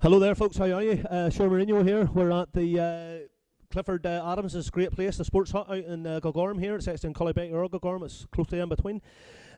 Hello there, folks. How are you? Sean Mourinho here. We're at the Clifford Adams' great place, the Sports Hut out in Gilgorm here. It's actually in Cullybeck or Gilgorm. It's closely in between.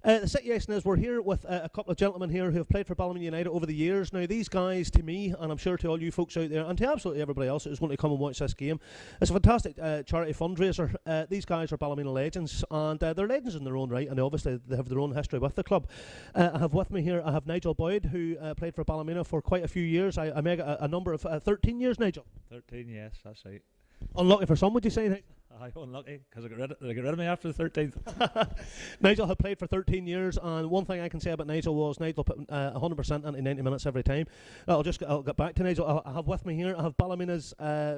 The situation is we're here with a couple of gentlemen here who have played for Ballymena United over the years. Now, these guys, to me, and I'm sure to all you folks out there, and to absolutely everybody else who's going to come and watch this game, it's a fantastic charity fundraiser. These guys are Ballymena legends, and they're legends in their own right, and obviously they have their own history with the club. I have with me here, I have Nigel Boyd, who played for Ballymena for quite a few years. I make a number of 13 years, Nigel. 13, yes, that's right. Unlucky for some, would you say, Nigel? Unlucky, because they got rid of me after the 13th. Nigel had played for 13 years, and one thing I can say about Nigel was Nigel put 100% into 90 minutes every time. I'll get back to Nigel. I have with me here, I have Ballymena's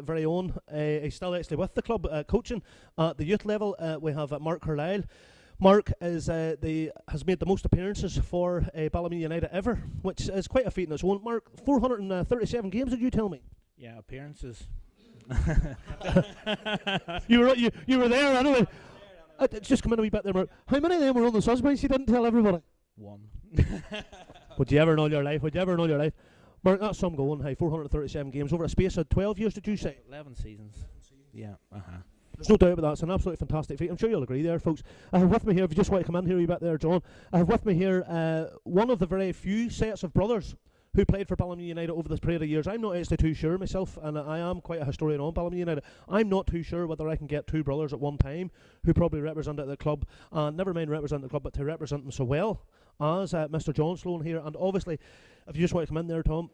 very own, he's still actually with the club, coaching at the youth level. We have Mark Carlisle. Mark has made the most appearances for Ballymena United ever, which is quite a feat in its own. Mark, 437 games, did you tell me? Yeah, appearances. you were there anyway. Just come in a wee bit there, Mark. How many of them were on the suspects? You didn't tell everybody. One. Would you ever know your life? Mark, that's some going. Hey, 437 games over a space of 12 years, did you say? 11 seasons. Yeah. There's no doubt about that. It's an absolutely fantastic feat. I'm sure you'll agree there, folks. I have with me here, if you just want to come in here a wee bit there, John, I have with me here one of the very few sets of brothers who played for Ballymena United over this period of years. I'm not actually too sure myself, and I am quite a historian on Ballymena United. I'm not too sure whether I can get two brothers at one time who probably represented the club, and never mind represent the club, but to represent them so well as Mr. John Sloan here. And obviously, if you just want to come in there, Tom,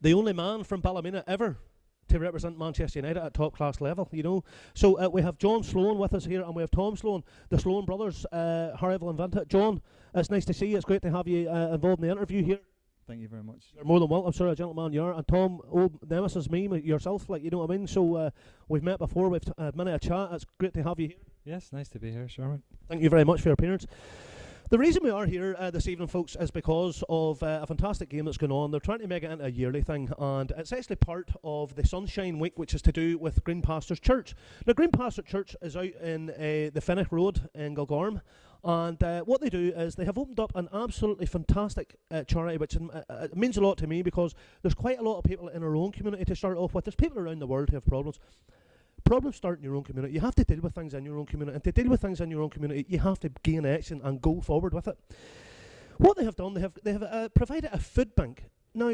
the only man from Ballymena ever to represent Manchester United at top class level, you know. So we have John Sloan with us here, and we have Tom Sloan, the Sloan brothers, Harrival and Vinta. John, it's nice to see you. It's great to have you involved in the interview here. Thank you very much. You're more than welcome, sir, a gentleman you are. And Tom, old nemesis me, yourself, like, you know what I mean? So we've met before, we've had many a chat. It's great to have you here. Yes, nice to be here, Sherman. Thank you very much for your appearance. The reason we are here this evening, folks, is because of a fantastic game that's going on. They're trying to make it into a yearly thing, and it's actually part of the Sunshine Week, which is to do with Green Pastures Church. Now, Green Pastures Church is out in the Finnick Road in Gilgorm, and what they do is they have opened up an absolutely fantastic charity, which it means a lot to me, because there's quite a lot of people in our own community to start off with. There's people around the world who have problems. Problems start in your own community. You have to deal with things in your own community, and to deal with things in your own community, you have to gain action and go forward with it. What they have done, they have provided a food bank. Now,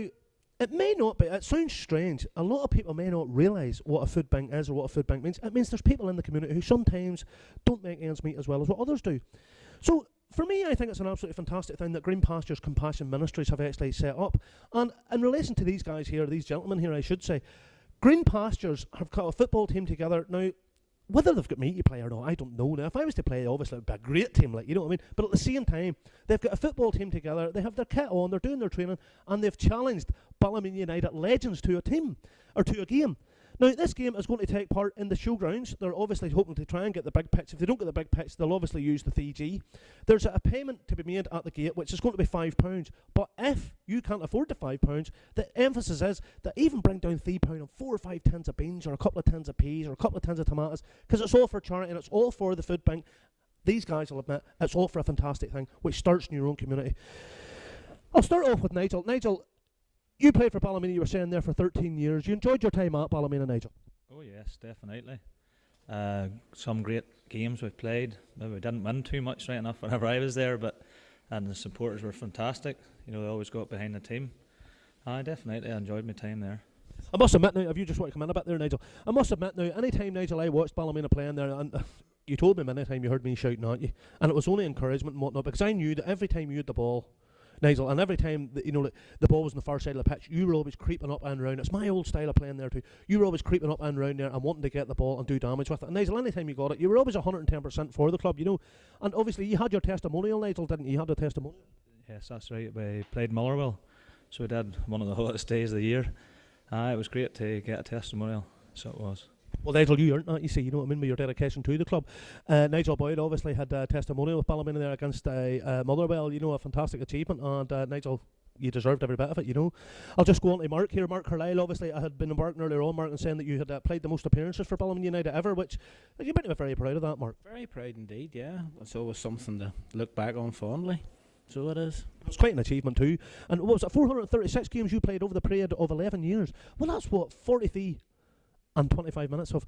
it may not be, it sounds strange, a lot of people may not realise what a food bank is or what a food bank means. It means there's people in the community who sometimes don't make ends meet as well as what others do. So, for me, I think it's an absolutely fantastic thing that Green Pastures Compassion Ministries have actually set up. And in relation to these guys here, these gentlemen here, I should say, Green Pastures have got a football team together. Now, whether they've got me to play or not, I don't know. Now, if I was to play, obviously it would be a great team, like, you know what I mean? But at the same time, they've got a football team together, they have their kit on, they're doing their training, and they've challenged Ballymena United legends to a team, or to a game. Now, this game is going to take part in the showgrounds. They're obviously hoping to try and get the big pitch. If they don't get the big pitch, they'll obviously use the 3G. There's a payment to be made at the gate, which is going to be £5. But if you can't afford the £5, the emphasis is that even bring down £3 and 4 or 5 tins of beans, or a couple of tins of peas, or a couple of tins of tomatoes, because it's all for charity and it's all for the food bank. These guys will admit it's all for a fantastic thing, which starts in your own community. I'll start off with Nigel. Nigel, you played for Ballymena, you were saying there, for 13 years. You enjoyed your time at Ballymena, Nigel? Oh yes, definitely. Some great games we've played. Maybe we didn't win too much, right enough, whenever I was there, and the supporters were fantastic. You know, they always got behind the team. I definitely enjoyed my time there. I must admit now, if you just want to come in a bit there, Nigel, I must admit now, any time, Nigel, I watched Ballymena playing there, and you told me many time you heard me shouting at you, and it was only encouragement and whatnot, because I knew that every time you had the ball, Nigel, and every time that, you know, the ball was on the far side of the pitch, you were always creeping up and round. It's my old style of playing there too. You were always creeping up and round there and wanting to get the ball and do damage with it. And Nigel, any time you got it, you were always 110% for the club, you know. And obviously you had your testimonial, Nigel, didn't you? You had a testimonial. Yes, that's right. We played Motherwell, so we did one of the hottest days of the year. It was great to get a testimonial, so it was. Well, Nigel, you earned that, you see, you know what I mean, with your dedication to the club. Nigel Boyd obviously had a testimonial with Ballymena there against Motherwell, you know, a fantastic achievement, and Nigel, you deserved every bit of it, you know. I'll just go on to Mark here. Mark Carlisle, obviously, I had been embarking earlier on, Mark, and saying that you had played the most appearances for Ballymena United ever, which you've been very proud of that, Mark. Very proud indeed, yeah. It's always something to look back on fondly. So it is. It's quite an achievement too. And what was it, 436 games you played over the period of 11 years? Well, that's what, 43 and 25 minutes of,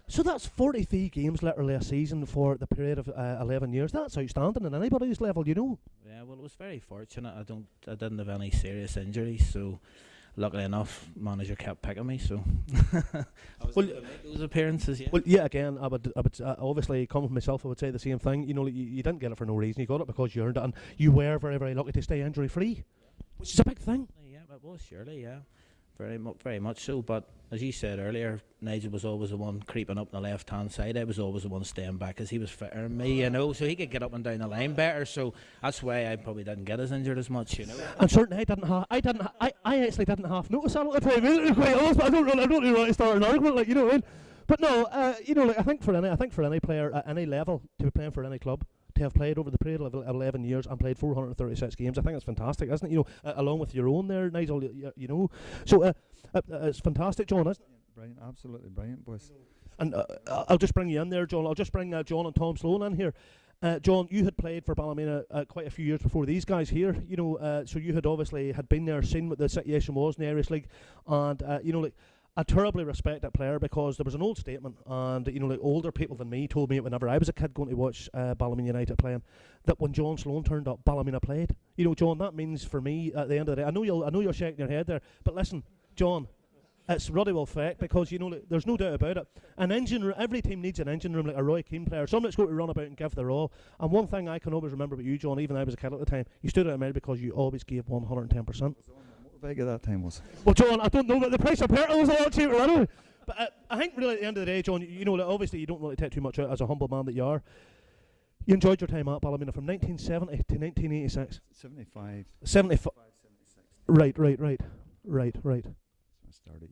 so that's 43 games literally a season for the period of 11 years. That's outstanding at anybody's level, Yeah, well, it was very fortunate. I didn't have any serious injuries, so luckily enough, manager kept picking me. So I was able to make those appearances. Yeah. Well, yeah. Again, I would obviously coming from myself, I would say the same thing. You didn't get it for no reason. You got it because you earned it, and you were very, very lucky to stay injury free, which is a big thing. Yeah, it was surely. Yeah. Very much so, but as you said earlier, Nigel was always the one creeping up on the left-hand side. I was always the one staying back because he was fitter than me, so he could get up and down the line better. So that's why I probably didn't get as injured as much, And certainly, I actually didn't half notice that at the time. To be quite honest, but I don't really want to start an argument, like, what I mean. But no, like I think for any player at any level to be playing for any club, to have played over the period of 11 years and played 436 games, I think it's fantastic, isn't it? Along with your own there, Nigel, So it's fantastic, John, isn't it? Brilliant, absolutely brilliant, boys. And I'll just bring you in there, John. I'll just bring John and Tom Sloan in here. John, you had played for Ballymena quite a few years before these guys here, so you had obviously had been there, seen what the situation was in the Irish League, and, I terribly respect that player because there was an old statement, and like older people than me told me it whenever I was a kid going to watch Ballymena United playing, that when John Sloan turned up, Ballymena played. John, that means for me at the end of the day, I know you're shaking your head there, but listen, John, it's ruddy well fact because there's no doubt about it. An engine room, every team needs an engine room like a Roy Keane player, someone that's going to run about and give their all. And one thing I can always remember about you, John, even I was a kid at the time, you stood out in mind because you always gave 110%. Big at that time was. Well, John, I don't know, but the price of petrol was a lot cheaper anyway. But I think really at the end of the day, John, like obviously you don't really take too much out as a humble man that you are. You enjoyed your time at Ballymena from 1970 to 1986. 75. 75. 76. Right. I started,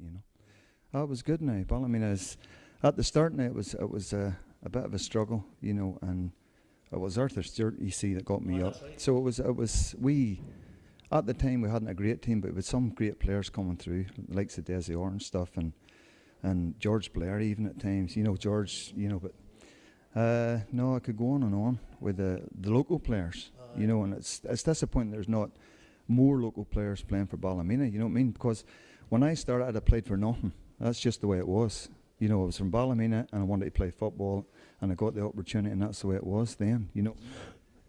it was good now. Ballymena is, at the start now, it was a bit of a struggle, and it was Arthur Stewart, that got me up. Right. So it was at the time we hadn't a great team, but with some great players coming through, the likes of Desi Orr and stuff, and George Blair even at times, George, but no, I could go on and on with the local players, and it's disappointing there's not more local players playing for Ballymena, you know what I mean? Because when I started, I played for nothing. That's just the way it was. I was from Ballymena and I wanted to play football, and I got the opportunity, and that's the way it was then,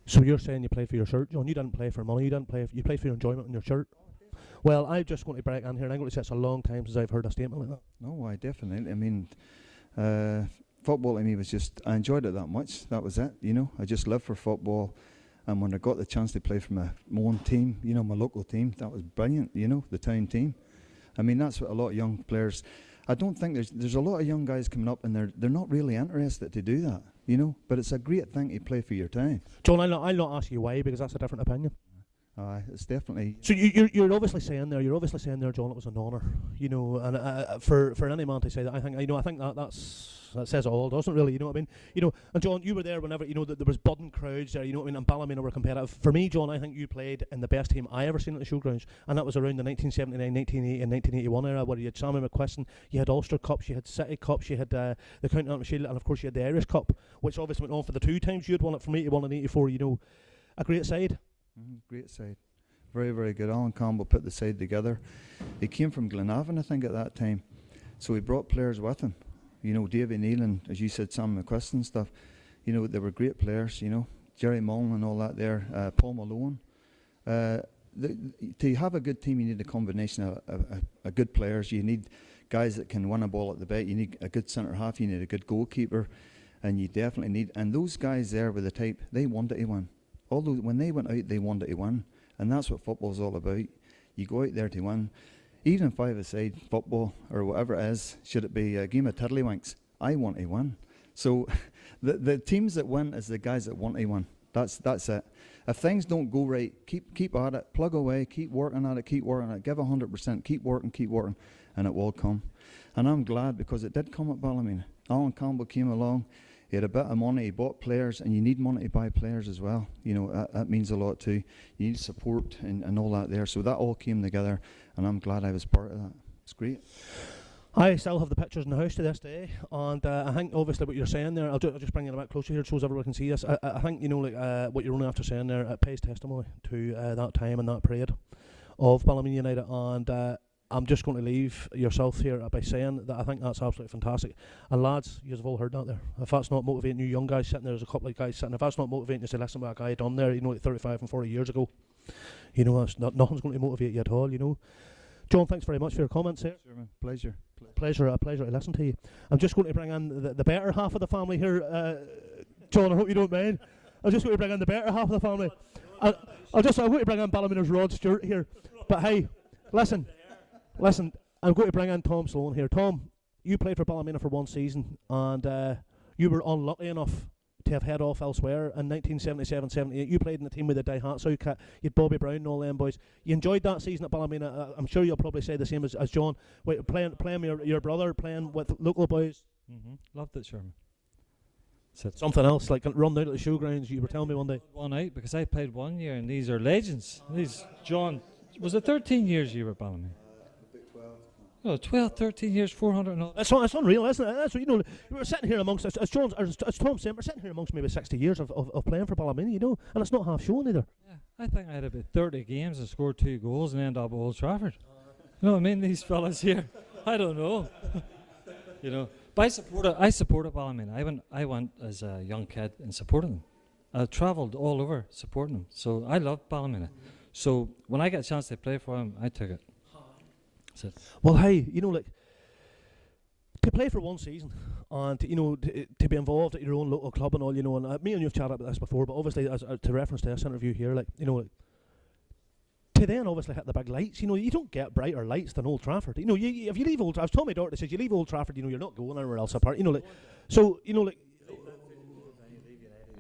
So you're saying you played for your shirt, John? You didn't play for money. You played for your enjoyment and your shirt. Well, I'm just going to break in here, and I'm going to say it's a long time since I've heard a statement like that. No, I definitely. I mean, football to me was just, I enjoyed it that much. That was it. I just lived for football, and when I got the chance to play for my own team, my local team, that was brilliant. The town team. I mean, that's what a lot of young players. I don't think there's a lot of young guys coming up, and they're not really interested to do that. But it's a great thing to play for your town. John, I'll not ask you why, because that's a different opinion. It's definitely. So you're obviously saying there, John, it was an honour, and for any man to say that, I think that says it all, doesn't it, really? You know what I mean? And John, you were there whenever that there was budding crowds there. You know what I mean? And Ballymena were competitive. For me, John, I think you played in the best team I ever seen at the Showgrounds, and that was around the 1979, 1980, and 1981 era, where you had Sammy McQuiston, you had Ulster Cups, you had City Cups, you had the County Shield, and of course you had the Irish Cup, which obviously went on for the two times you had won it from 81 and 84. A great side. Great side. Very, very good. Alan Campbell put the side together. He came from Glenavon, I think, at that time. So he brought players with him. Davy Neal and, as you said, Sam McQuiston and stuff. They were great players, Jerry Mullen and all that there, Paul Malone. To have a good team, you need a combination of good players. You need guys that can win a ball at the back. You need a good centre half. You need a good goalkeeper. And you definitely need... And those guys there with the type, they wanted to win. Although when they went out, they wanted to win. And that's what football's all about. You go out there to win. Even if five-a-side football or whatever it is, should it be a game of tiddlywinks, I want to win. So the teams that win is the guys that want to win. That's it. If things don't go right, keep at it, plug away, keep working at it, give 100%, keep working, and it will come. And I'm glad because it did come at Ballymena. Alan Campbell came along. He had a bit of money, he bought players, and you need money to buy players as well. That means a lot too. You need support and all that there. So that all came together, and I'm glad I was part of that. It's great. I still have the pictures in the house to this day, and I think obviously what you're saying there, I'll just bring it a bit closer here so everyone can see this. I think, you know, like what you're only after saying there, it pays testimony to that time and that period of Ballymena United, and I'm just going to leave yourself here by saying that I think that's absolutely fantastic. And lads, you've all heard that there. If that's not motivating you young guys sitting there, there's a couple of guys sitting, if that's not motivating you to say, listen, what a guy done there, you know, like 35 and 40 years ago, you know, that's nothing's going to motivate you at all, you know. John, thanks very much for your comments here. Sure, man. Pleasure. A pleasure to listen to you. I'm just going to bring in the better half of the family here. John, I hope you don't mind. I'm just going to bring in the better half of the family. I'm going to bring in Ballymena's Rod Stewart here. But hey, listen, I'm going to bring in Tom Sloan here. Tom, you played for Ballymena for one season, and you were unlucky enough to have head off elsewhere in 1977-78. You played in the team with the Daihatsu kit. You had Bobby Brown and all them boys. You enjoyed that season at Ballymena. I'm sure you'll probably say the same as John. Wait, playing with your brother, playing with local boys. Loved it, Sherman. Something else, like run down to the showgrounds, you were telling me one day. One night, because I played 1 year, and these are legends. John, was it 13 years you were at Ballymena? Oh, 12, 13 years, 400 and all. That's unreal, isn't it? That's what, you know, we were sitting here amongst, as Tom said, we're sitting here amongst maybe 60 years of playing for Ballymena, you know, and it's not half shown either. Yeah, I think I had about 30 games and scored 2 goals and ended up at Old Trafford. You know what I mean? These fellas here, I don't know. You know, but I supported Ballymena. I went as a young kid and supported them. I travelled all over supporting them. So I loved Ballymena. So when I got a chance to play for them, I took it. Well, hey, you know, like, to play for one season and to, you know, to be involved at your own local club and all, you know, and me and you've chatted about this before, but obviously as to reference to this interview here, like, you know, like, to then obviously hit the big lights, you know, you don't get brighter lights than Old Trafford. You know, if you leave Old Trafford, as Tommy Doherty says, you leave Old Trafford, you know, you're not going anywhere else apart, you know, like, so, you know, like,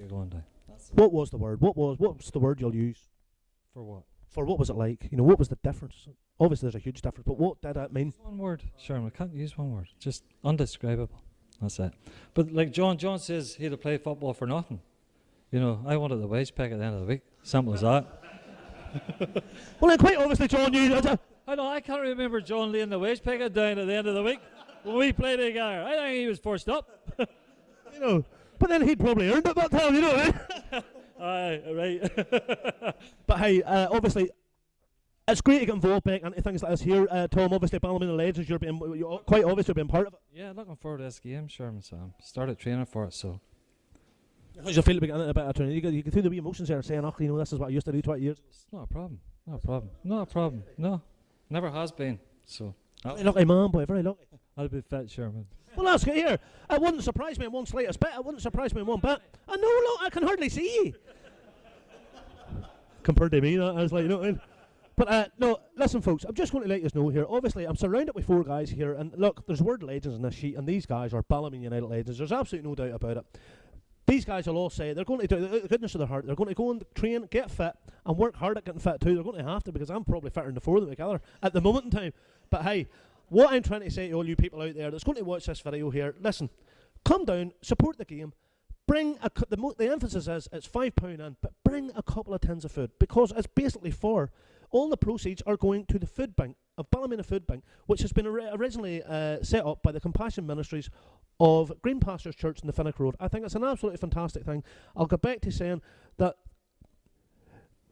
you're going down. What was the word? What's the word you'll use? For what? For what was it like? You know, what was the difference? Obviously there's a huge difference, but what did that mean? One word, Sherman, I can't use one word. Just undescribable. That's it. But like John says he'd have played football for nothing. You know, I wanted the wage pack at the end of the week. Simple as that. Well, then quite obviously, John, I can't remember John laying the wage packet down at the end of the week when we played together. I think he was forced up. You know, but then he'd probably earned it that time, you know what I mean? Aye, right. But hey, obviously, it's great to get involved back into things like this here. Tom, obviously, Ballymena Legends, you're quite obviously being part of it. Yeah, looking forward to this game, Sherman. So started training for it, so. How do you feel about getting a bit of training? You get through the wee emotions there saying, oh, you know, this is what I used to do 20 years. It's not a problem. No, never has been. So. Very lucky man, boy, very lucky. I'll be fit, Sherman. Well, that's good here. It wouldn't surprise me in one slightest bit. It wouldn't surprise me in one bit. I know, look, I can hardly see you. Compared to me, that I was like, you know what I mean? But no, listen, folks, I'm just going to let you know here. Obviously, I'm surrounded with 4 guys here, and look, there's word legends on this sheet, and these guys are Ballymena United legends. There's absolutely no doubt about it. These guys will all say they're going to do the goodness of their heart. They're going to go and train, get fit, and work hard at getting fit too. They're going to have to, because I'm probably fitter than the 4 of them together at the moment in time. But hey, what I'm trying to say to all you people out there that's going to watch this video here, listen, come down, support the game. Bring the emphasis is it's £5 in, but bring a couple of tins of food, because it's basically for all the proceeds are going to the food bank of Ballymena Food Bank, which has been originally set up by the Compassion Ministries of Green Pastures Church in the Finnick Road. I think it's an absolutely fantastic thing. I'll go back to saying that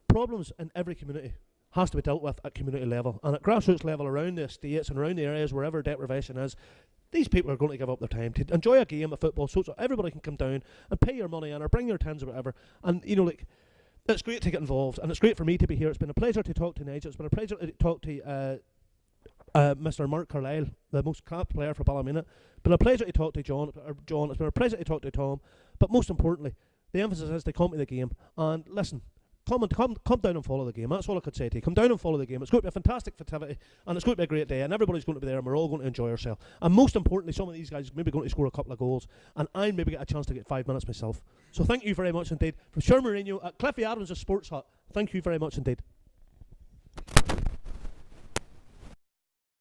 problems in every community has to be dealt with at community level, and at grassroots level around the estates and around the areas wherever deprivation is. These people are going to give up their time to enjoy a game of football, so everybody can come down and pay your money in or bring your tins or whatever. And you know, like, it's great to get involved, and it's great for me to be here. It's been a pleasure to talk to Nigel. It's been a pleasure to talk to Mr. Mark Carlisle, the most capped player for Ballymena. It's been a pleasure to talk to John. It's been a pleasure to talk to Tom. But most importantly, the emphasis is to come to the game and listen. Come down and follow the game. That's all I could say to you. Come down and follow the game. It's going to be a fantastic festivity, and it's going to be a great day, and everybody's going to be there, and we're all going to enjoy ourselves. And most importantly, some of these guys are maybe going to score a couple of goals, and I maybe get a chance to get 5 minutes myself. So thank you very much indeed. From Sher Mourinho at Cliffy Adams' Sports Hut, thank you very much indeed.